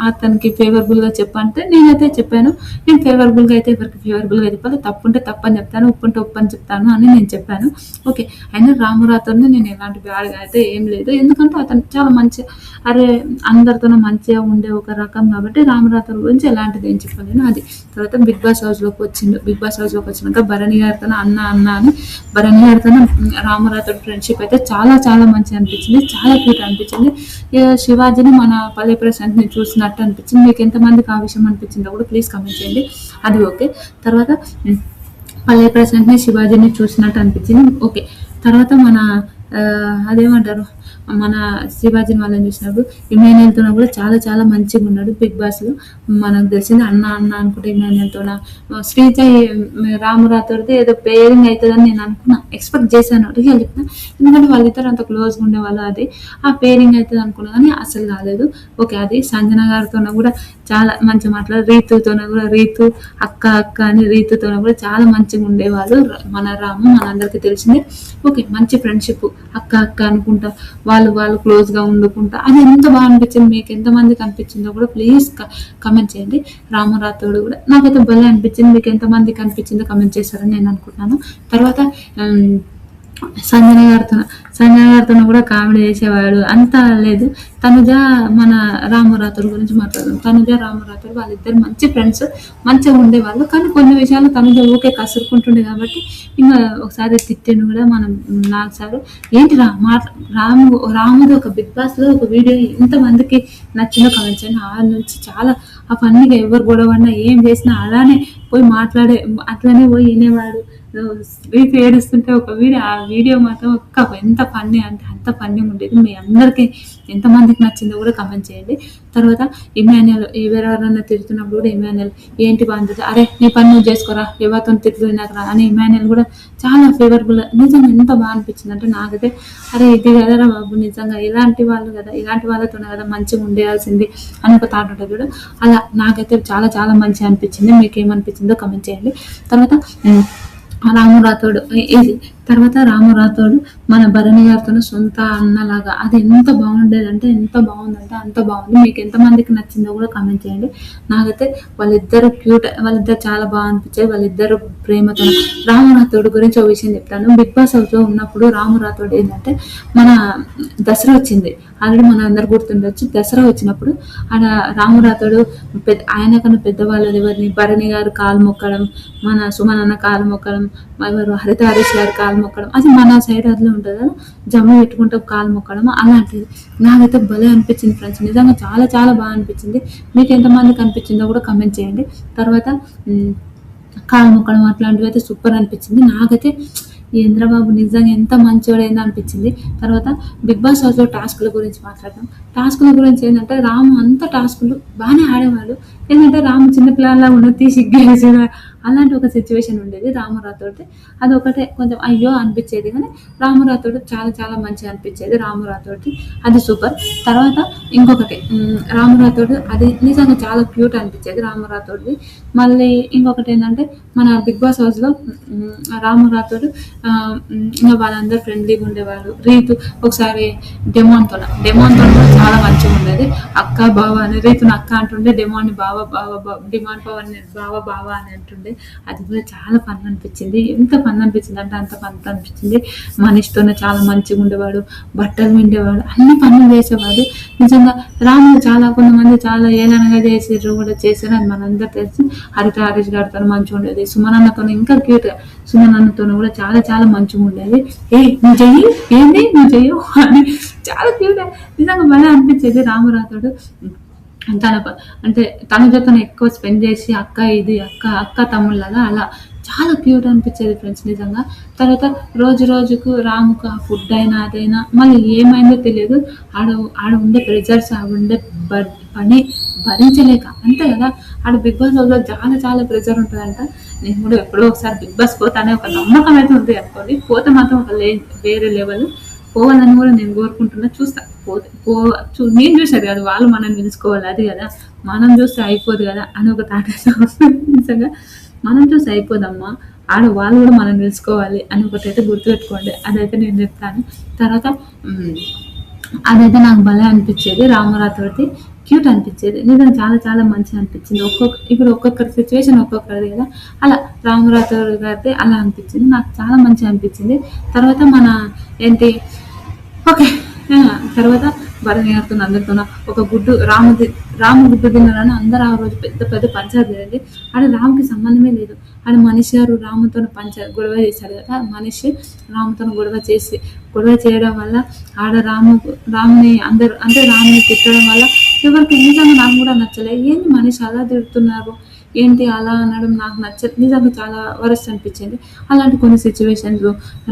అతనికి ఫేవరబుల్ గా చెప్పంటే నేనైతే చెప్పాను. నేను ఫేవరబుల్ గా అయితే ఎవరికి ఫేవరబుల్ గా చెప్పాలి, తప్పుంటే తప్పని చెప్తాను, ఉప్పుంటే ఉప్పు అని చెప్తాను అని నేను చెప్పాను. ఓకే, అయినా రామురాతోని నేను ఎలాంటి బ్యాడ్గా అయితే ఏం లేదు, ఎందుకంటే అతను చాలా మంచి, అరే అందరితో మంచిగా ఉండే ఒక రకం కాబట్టి రామరాథోడ్ గురించి ఎలాంటిది ఏం చెప్పలేను. అది తర్వాత బిగ్ బాస్ హౌస్ లోకి వచ్చిండు. బిగ్ బాస్ హౌస్ లోకి వచ్చినాక భరణి గారితో అన్న అన్న అని భరణి గారితో రామరాథోడ్ ఫ్రెండ్షిప్ అయితే చాలా చాలా మంచిగా అనిపించింది, చాలా క్యూట్ అనిపించింది. శివాజీని మన పల్లె ప్రశాంత్ ని చూసినట్టు అనిపించింది. మీకు ఎంతమందికి ఆ విషయం అనిపించిందో కూడా ప్లీజ్ కమెంట్ చేయండి. అది ఓకే. తర్వాత పల్లె ప్రశాంత్ ని శివాజీని చూసినట్టు అనిపించింది. ఓకే, తర్వాత మన అదేమంటారు, మన శివాజీని వాళ్ళని చూసినప్పుడు ఇమాన్యుయల్తో కూడా చాలా చాలా మంచిగా ఉన్నాడు బిగ్ బాస్ లో. మనకు తెలిసింది అన్న అన్న అనుకుంటే ఇమాన్యుయల్తో శ్రీజ రామురాతోడితే ఏదో పేరింగ్ అవుతుందని నేను అనుకున్నా, ఎక్స్పెక్ట్ చేశాను, రియల్ చెప్తున్నా. ఎందుకంటే వాళ్ళిద్దరు అంత క్లోజ్గా ఉండేవాళ్ళు, అది ఆ పేరింగ్ అవుతుంది అనుకున్నా కానీ అసలు కాలేదు. ఓకే, అది సంజన గారితో కూడా చాలా మంచిగా మాట్లాడు, రీతుతో కూడా రీతు అక్క అక్క అని రీతుతో కూడా చాలా మంచిగా ఉండేవాళ్ళు మన రాము, మనందరికీ తెలిసిందే. ఓకే, మంచి ఫ్రెండ్షిప్, అక్క అక్క అనుకుంటా వాళ్ళు క్లోజ్ గా ఉండుకుంటా, అది ఎంత బాగా అనిపించింది. మీకు ఎంతమందికి అనిపించిందో కూడా ప్లీజ్ కమెంట్ చేయండి. రామరాథోడ్ కూడా నాకైతే భలే అనిపించింది. మీకు ఎంతమందికి అనిపించిందో కమెంట్ చేస్తారని నేను అనుకుంటున్నాను. తర్వాత సంజన గారితో కూడా కామెడీ చేసేవాడు, అంతా లేదు. తనుజ మన రామరాథోడ్ గురించి మాట్లాడదాం. తనుజ రామరాథోడ్ వాళ్ళిద్దరు మంచి ఫ్రెండ్స్, మంచిగా ఉండేవాళ్ళు. కానీ కొన్ని విషయాలు తనుజ ఊకే కసురుకుంటుండే కాబట్టి ఇంకా ఒకసారి తిట్టిండు కూడా మనం నాకు సార్ ఏంటి రాముది ఒక బిగ్ బాస్ లో ఒక వీడియో ఎంతమందికి నచ్చిందో కమెంట్ చేయండి. ఆ నుంచి చాలా ఆ ఫన్నీగా ఎవరు గొడవన్నా ఏం చేసినా అలానే పోయి మాట్లాడే, అట్లనే పోయి వినేవాడు. స్వీట్ ఏడుస్తుంటే ఒక వీడియో, ఆ వీడియో మాత్రం ఎంత ఫన్నీ అంటే అంత ఫన్నీ ఉండేది. మీ అందరికీ ఎంతమందికి నచ్చిందో కూడా కమెంట్ చేయండి. తర్వాత ఇమాన్యుయల్ ఎవరెవరన్నా తిడుతున్నప్పుడు కూడా ఇమాన్యుయల్ ఏంటి బాగుంటుంది, అరే నీ పని నువ్వు చేసుకోరా, ఎవరితో తిట్లు నాకు రా అని ఇమాన్యుయల్ కూడా చాలా ఫేవరబుల్. నిజంగా ఎంత బాగా అనిపించింది అంటే నాకైతే అరే ఇది కదరా బాబు, నిజంగా ఇలాంటి వాళ్ళు కదా, ఇలాంటి వాళ్ళతోనే కదా మంచిగా ఉండేయాల్సింది అని ఒక థాట్ ఉంటుంది కూడా. అలా నాకైతే చాలా చాలా మంచిగా అనిపించింది. మీకు ఏమనిపించిందో కమెంట్ చేయండి. తర్వాత రామురాథోడ్ ఇది, తర్వాత రామురాథోడ్ మన భరణి గారితో సొంత అన్నలాగా, అది ఎంత బాగుండేదంటే ఎంత బాగుందంటే అంత బాగుంది. మీకు ఎంతమందికి నచ్చిందో కూడా కమెంట్ చేయండి. నాకైతే వాళ్ళిద్దరు క్యూట్, వాళ్ళిద్దరు చాలా బాగా అనిపించాయి. వాళ్ళిద్దరు ప్రేమతో. రామురాథోడ్ గురించి ఒక విషయం చెప్తాను. బిగ్ బాస్ హౌస్ లో ఉన్నప్పుడు రామురాథోడ్ ఏంటంటే మన దసరా వచ్చింది, ఆల్రెడీ మన అందరు గుర్తుండొచ్చు. దసరా వచ్చినప్పుడు ఆడ రామురాథోడ్ ఆయన కన్నా పెద్దవాళ్ళది ఎవరిని భరణి గారు కాలు మొక్కడం, మన సుమన్ అన్న కాలు మొక్కడం, ఎవరు హరిత హరీష్ గారు కాలు మొక్కడం, అది మన సైడ్ అట్లా ఉంటుంది కదా, జమ్ము పెట్టుకుంటే కాలు మొక్కడం అలాంటిది. నాకైతే భలే అనిపించింది ఫ్రెండ్స్, నిజంగా చాలా చాలా బాగా అనిపించింది. మీకు ఎంతమందికి అనిపించిందో కూడా కమెంట్ చేయండి. తర్వాత కాలు మొక్కడం అట్లాంటివి అయితే సూపర్ అనిపించింది. నాకైతే ఇంద్రబాబు నిజంగా ఎంత మంచివాడైందో అనిపించింది. తర్వాత బిగ్ బాస్ హౌస్లో టాస్కుల గురించి మాట్లాడతాం. టాస్కుల గురించి ఏంటంటే రాము అంత టాస్కులు బాగానే ఆడేవాడు. ఏంటంటే రాము చిన్నపిల్లలా ఉన్న తీసి గెలిచిన అలాంటి ఒక సిచ్యువేషన్ ఉండేది రామురాథోడ్ది. అది ఒకటే కొంచెం అయ్యో అనిపించేది, కానీ రామురాథోడ్ చాలా చాలా మంచిగా అనిపించేది రామురాథోడ్ది, అది సూపర్. తర్వాత ఇంకొకటి రామురాథోడ్, అది నిజంగా చాలా క్యూట్ అనిపించేది రామురాథోడ్ది. మళ్ళీ ఇంకొకటి ఏంటంటే మన బిగ్ బాస్ హౌస్లో రామురాథోడ్ ఇంకా వాళ్ళందరూ ఫ్రెండ్లీగా ఉండేవాళ్ళు. రీతు ఒకసారి డెమాన్తో కూడా చాలా మంచిగా ఉండేది. అక్క బావ అని రీతుని అక్క అంటుండే, డెమాన్ని డిమాండ్ పవర్ బావ అని అంటుండే. అది కూడా చాలా ఫన్ అనిపించింది. ఎంత ఫన్ అనిపించింది అంటే అంత ఫన్ అనిపించింది. మనిషితోనే చాలా మంచిగా ఉండేవాడు, బట్టలు విండేవాడు, అన్ని పనులు చేసేవాడు. నిజంగా రాముడు చాలా కొంతమంది చాలా ఏలనగా చేసారు కూడా చేశారు, అది మనందరూ తెలుసు. హరిత హరీష్ గారితో మంచిగా ఉండేది, సుమనన్నతో ఇంకా క్యూట్, సుమనన్నతో కూడా చాలా చాలా మంచిగా ఉండేది. నువ్వు చెయ్యి, ఏంది నువ్వు చెయ్యు అని చాలా క్యూట్, నిజంగా బాగా అనిపించేది. రామురాథోడ్ అంటే తనుజతో ఎక్కువ స్పెండ్ చేసి అక్క ఇది అక్క తమ్ముళ్ళగా అలా చాలా క్యూట్ అనిపించేది ఫ్రెండ్స్ నిజంగా. తర్వాత రోజుకు రాముకు ఆ ఫుడ్ అయినా అదైనా మళ్ళీ ఏమైందో తెలియదు, ఆడ ఉండే ప్రెజర్స్, ఆడ ఉండే పని భరించలేక అంతే కదా. ఆడ బిగ్ బాస్ హౌస్లో చాలా చాలా ప్రెజర్ ఉంటుందంట. నేను కూడా ఎప్పుడో ఒకసారి బిగ్ బాస్ పోతానే ఒక నమ్మకం అయితే ఉంది అనుకోండి, పోతే మాత్రం ఒక వేరే లెవెల్, పోవాలని కూడా నేను కోరుకుంటున్నా. చూస్తా నేను చూసాను కదా, వాళ్ళు మనం పిలుచుకోవాలి, అది కదా, మనం చూస్తే అయిపోదు కదా అని ఒక తాట నిజంగా మనం చూసి అయిపోదమ్మా, ఆడవాళ్ళు కూడా మనం తెలుసుకోవాలి అని ఒకటైతే గుర్తుపెట్టుకోండి. అదైతే నేను చెప్తాను. తర్వాత అదైతే నాకు భలే అనిపించేది. రామరాతోటి క్యూట్ అనిపించేది. నిజంగా చాలా చాలా మంచిగా అనిపించింది. ఇప్పుడు ఒక్కొక్కరి సిచ్యువేషన్ ఒక్కొక్కరిది కదా, అలా రామరాథోడ్ గారిది అలా అనిపించింది. నాకు చాలా మంచిగా అనిపించింది. తర్వాత మన ఏంటి ఓకే. తర్వాత భరణి గారితో అందరితోన ఒక గుడ్డు రాము గుడ్డు తిన్నారని అందరూ ఆ రోజు పెద్ద పెద్ద పంచాయతీ జరిగింది. ఆడ రాముకి సంబంధమే లేదు. ఆడ మనిషి గారు రాముతో గొడవ చేశాడు కదా, మనిషి రాముతో గొడవ చేయడం వల్ల ఆడ రాముని అందరు అంటే రాముని తిట్టడం వల్ల ఎవరికి నిజంగా నాకు కూడా నచ్చలేదు. ఏంటి మనిషి అలా తిడుతున్నారు, ఏంటి అలా అనడం నాకు నచ్చదు. నిజంగా చాలా వరస్ట్ అనిపించింది. అలాంటి కొన్ని సిచ్యువేషన్స్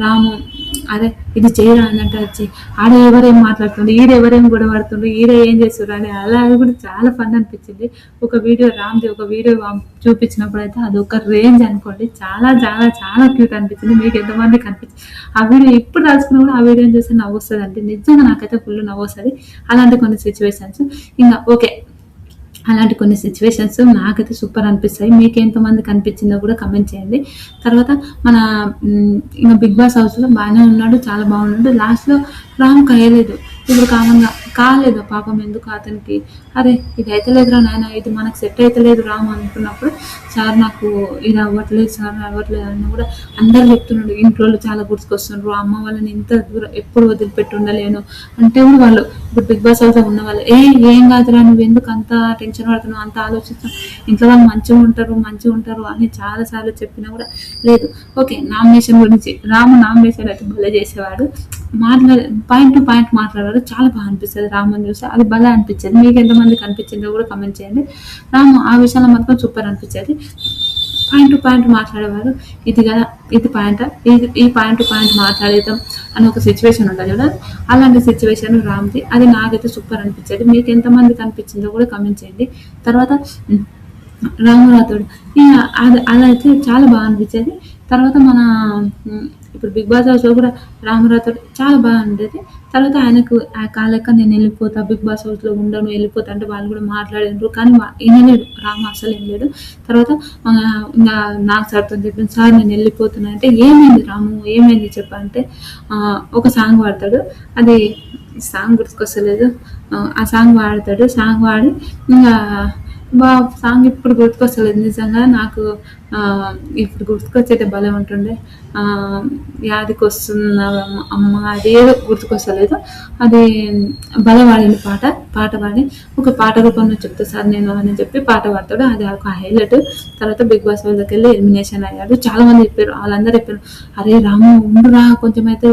రాము అదే ఇది చేయరా అన్నట్టు వచ్చి ఆడ ఎవరేం మాట్లాడుతుండ్రు, ఈడెవరేం గొడవ పడుతుండ్రు, ఈడ ఏం చేస్తున్నారు అని అలా అది కూడా చాలా ఫన్ అనిపించింది. ఒక వీడియో చూపించినప్పుడు అయితే అది ఒక రేంజ్ అనుకోండి. చాలా చాలా చాలా క్యూట్ అనిపించింది. మీకు ఎంతమందికి అనిపించింది ఆ వీడియో? ఇప్పుడు రాసుకున్నా కూడా ఆ వీడియోని చూస్తే నవ్వు వస్తుంది అంటే నిజంగా నాకైతే ఫుల్ నవ్వు వస్తుంది. అలాంటి కొన్ని సిచ్యువేషన్స్ ఇంకా ఓకే. అలాంటి కొన్ని సిచ్యువేషన్స్ నాకైతే సూపర్ అనిపిస్తాయి. మీకు ఎంతమందికి అనిపించిందో కూడా కమెంట్ చేయండి. తర్వాత మన ఇంకా బిగ్ బాస్ హౌస్లో బాగానే ఉన్నాడు, చాలా బాగున్నాడు. లాస్ట్లో రామ్ కాయలేదు. ఇప్పుడు కాలేదు పాపం. ఎందుకు అతనికి అరే ఇది అయితలేదురా నాయన, ఇది మనకు సెట్ అయితలేదు రామ్ అనుకున్నప్పుడు సార్ నాకు ఇది అవ్వట్లేదు సార్ అవ్వట్లేదు అని కూడా అందరు చెప్తున్నాడు. ఇంట్లో చాలా గుర్తుకొస్తున్నారు. అమ్మ వాళ్ళని ఇంత దూరం ఎప్పుడు వదిలిపెట్టి ఉండలేను అంటే కూడా వాళ్ళు ఇప్పుడు బిగ్ బాస్ హౌస్లో ఉన్న వాళ్ళు ఏం కాదురా, నువ్వు ఎందుకు అంత టెన్షన్ పడుతున్నావు, అంత ఆలోచిస్తావు, ఇంట్లో వాళ్ళు మంచిగా ఉంటారు అని చాలాసార్లు చెప్పినా కూడా లేదు. ఓకే, నామినేషన్ గురించి రాము నామినేషన్ అయితే భలే చేసేవాడు. పాయింట్ టు పాయింట్ మాట్లాడారు. చాలా బాగా అనిపిస్తుంది రాముని చూస్తే. అది భలే అనిపించేది. మీకు ఎంతమందికి అనిపించిందో కూడా కమెంట్ చేయండి. రాము ఆ విషయంలో మాత్రం సూపర్ అనిపించేది. పాయింట్ టు పాయింట్ మాట్లాడేవారు. ఇది కదా ఇది పాయింట్, ఈ పాయింట్ టు పాయింట్ మాట్లాడేద్దాం అని ఒక సిచ్యువేషన్ ఉంటుంది కదా, అలాంటి సిచ్యువేషన్ రామ్ది. అది నాకైతే సూపర్ అనిపించేది. మీకు ఎంతమందికి అనిపించిందో కూడా కమెంట్ చేయండి. తర్వాత రామరాథోడ్ అలా అయితే చాలా బాగా అనిపించేది. తర్వాత మన ఇప్పుడు బిగ్ బాస్ హౌస్లో కూడా రామరాథోడ్ చాలా బాగా ఉండేది. తర్వాత ఆయనకు కాలేక నేను వెళ్ళిపోతా, బిగ్ బాస్ హౌస్లో ఉండను, వెళ్ళిపోతా అంటే వాళ్ళు కూడా మాట్లాడినారు. కానీ వినలేడు రాము, అసలు వినలేడు. తర్వాత ఇంకా నాకు సార్తో చెప్పింది, సార్ నేను వెళ్ళిపోతున్నా అంటే ఏమైంది రాము ఏమైంది చెప్పంటే ఒక సాంగ్ పాడతాడు. అది సాంగ్ గుర్తుకొస్తలేదు. ఆ సాంగ్ వాడి ఇంకా సాంగ్ ఇప్పుడు గుర్తుకొస్తలేదు. నిజంగా నాకు ఇప్పుడు గుర్తుకొచ్చేది భలే ఉంటుండే. యాదికి వస్తున్న అమ్మ అదేదో గుర్తుకొస్తలేదు. అది భలే పాడింది పాట పాడి ఒక పాట రూపంలో చెప్తా సార్ నేను అని చెప్పి పాట పాడతాడు. అది ఒక హైలైట్. తర్వాత బిగ్ బాస్ వాళ్ళకి వెళ్ళి ఎలిమినేషన్ అయ్యాడు. చాలా మంది చెప్పారు, వాళ్ళందరూ చెప్పారు అరే రాము ఉండురా, కొంచెం అయితే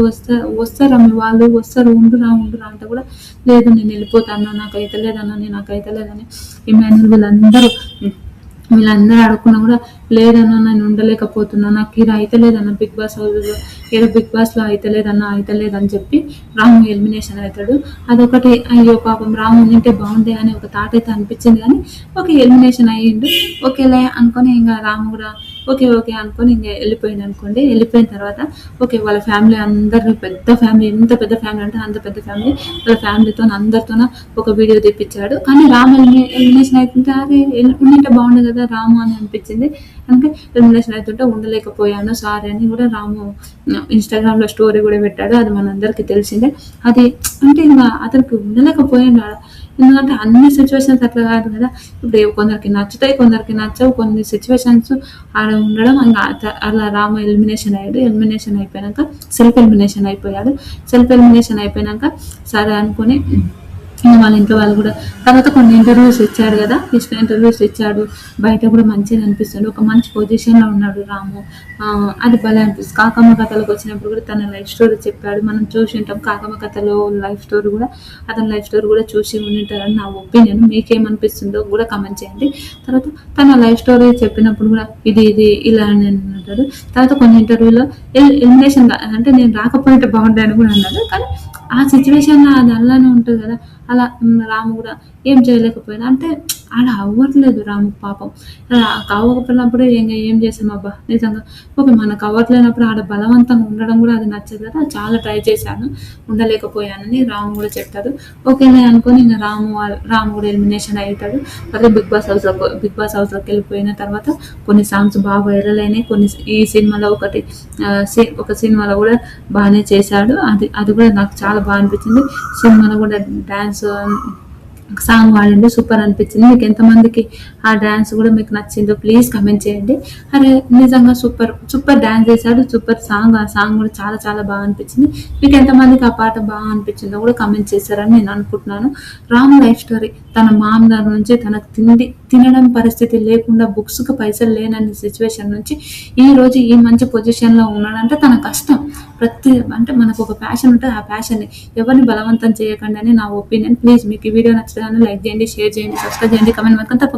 వస్తారా మీ వాళ్ళు వస్తారు, ఉండురా అంటే కూడా లేదు నేను వెళ్ళిపోతాను, నాకు అయితే లేదని ఇమాన్యుల్ వీళ్ళందరూ అడుక్కున్నా కూడా లేదన్నా నేను ఉండలేకపోతున్నా, నాకు ఇది అయితే లేదన్న బిగ్ బాస్ హౌస్లో ఏదో బిగ్ బాస్లో అయితే లేదని చెప్పి రాము ఎలిమినేషన్ అవుతాడు. అదొకటి అయ్యో పాపం రాము ఉంటే బాగుండే అని ఒక థాట్ అయితే అనిపించింది. కానీ ఓకే ఎలిమినేషన్ అయ్యిండు, ఓకేలే అనుకొని ఇంకా రాము కూడా ఓకే అనుకొని ఇంకా వెళ్ళిపోయింది అనుకోండి. వెళ్ళిపోయిన తర్వాత ఓకే వాళ్ళ ఫ్యామిలీ అందరూ పెద్ద ఫ్యామిలీ, ఎంత పెద్ద ఫ్యామిలీ అంటే అంత పెద్ద ఫ్యామిలీ, వాళ్ళ ఫ్యామిలీతో అందరితో ఒక వీడియో తెప్పించాడు. కానీ రాము ఎలిమినేషన్ అవుతుంటే అదే ఉండింటే బాగుండే కదా రాము అని అనిపించింది. అందుకే ఎలిమినేషన్ అవుతుంటే ఉండలేకపోయాను సారీ అని కూడా రాము ఇన్స్టాగ్రామ్లో స్టోరీ కూడా పెట్టాడు. అది మనందరికీ తెలిసిందే. అది అంటే ఇంకా అతనికి ఉండలేకపోయాడు. ఎందుకంటే అన్ని సిచ్యువేషన్స్ అట్లా కాదు కదా. ఇప్పుడు కొందరికి నచ్చుతాయి, కొందరికి నచ్చవు. కొన్ని సిచ్యువేషన్స్ ఆడ ఉండడం ఇంకా అలా రాము ఎలిమినేషన్ అయిపోయాక సెల్ఫ్ ఎలిమినేషన్ అయిపోయాక సరే అనుకుని వాళ్ళ ఇంట్లో వాళ్ళు కూడా తర్వాత కొన్ని ఇంటర్వ్యూస్ ఇచ్చాడు కదా, ఇంటర్వ్యూస్ ఇచ్చాడు. బయట కూడా మంచిగా అనిపిస్తుంది. ఒక మంచి పొజిషన్లో ఉన్నాడు రాము. అది భలే అనిపిస్తుంది. కాకమ్మ కథలకు వచ్చినప్పుడు కూడా తన లైఫ్ స్టోరీ చెప్పాడు. మనం చూసి ఉంటాం కాకమ్మ కథలో లైఫ్ స్టోరీ కూడా, అతని లైఫ్ స్టోరీ కూడా చూసి ఉంటారని నా ఒపీనియన్. మీకేమనిపిస్తుందో కూడా కమెంట్ చేయండి. తర్వాత తన లైఫ్ స్టోరీ చెప్పినప్పుడు కూడా ఇది ఇలా అని అంటాడు. తర్వాత కొన్ని ఇంటర్వ్యూలో ఎలిమినేషన్ అంటే నేను రాకపోతే బాగుండే అని కూడా అన్నాడు. కానీ ఆ సిచ్యువేషన్లో అది అలానే ఉంటుంది కదా. అలా రాము కూడా ఏం చేయలేకపోయినా అంటే ఆడ అవ్వట్లేదు రాము పాపం. అవ్వకపోయినప్పుడు ఏం చేసామబ్బా! నిజంగా. ఓకే. మనకు అవ్వట్లేనప్పుడు ఆడ బలవంతంగా ఉండడం గూడా అది నచ్చదు కదా! చాలా ట్రై చేశాను. ఉండలేకపోయానని రాము గూడా చెప్పారు. ఓకేలే అనుకోని ఇంగ రాము గూడా ఎలిమినేషన్ అయ్యుంటాడు. తర్వాత బిగ్ బాస్ హౌస్‌లోకెళ్ళిపోయిన తర్వాత కొన్ని సాంగ్స్ బాగా వైరల్ అయినాయి. ఈ సినిమాలో ఒక సినిమాలో గూడా బానే చేశాడు. అది గూడా నాకు చాలా అనిపించింది. సినిమాలో గూడా డాన్స్ సాంగ్ పాడిండు. సూపర్ అనిపించింది. మీకు ఎంతమందికి ఆ డాన్స్ కూడా మీకు నచ్చిందో ప్లీజ్ కమెంట్ చేయండి. అరే నిజంగా సూపర్ డాన్స్ చేశాడు. Super song. ఆ సాంగ్ కూడా చాలా చాలా బాగా అనిపించింది. మీకు ఎంతమందికి ఆ పాట బాగా అనిపించిందో కూడా కమెంట్ చేశారని నేను అనుకుంటున్నాను. రామ్ లైఫ్ స్టోరీ తన మామగారి నుంచి తనకు తినడం పరిస్థితి లేకుండా బుక్స్కి పైసలు లేనని సిచ్యువేషన్ నుంచి ఈ రోజు ఈ మంచి పొజిషన్లో ఉన్నాడంటే తన కష్టం. అంటే మనకు ఒక ప్యాషన్ ఉంటుంది. ఆ ప్యాషన్ని ఎవరిని బలవంతం చేయకండి అని నా ఒపీనియన్. ప్లీజ్ మీకు ఈ వీడియో నచ్చగానే లైక్ చేయండి, షేర్ చేయండి, సబ్స్క్రైబ్ చేయండి, కమెంట్ మాత్రం తప్పకుండా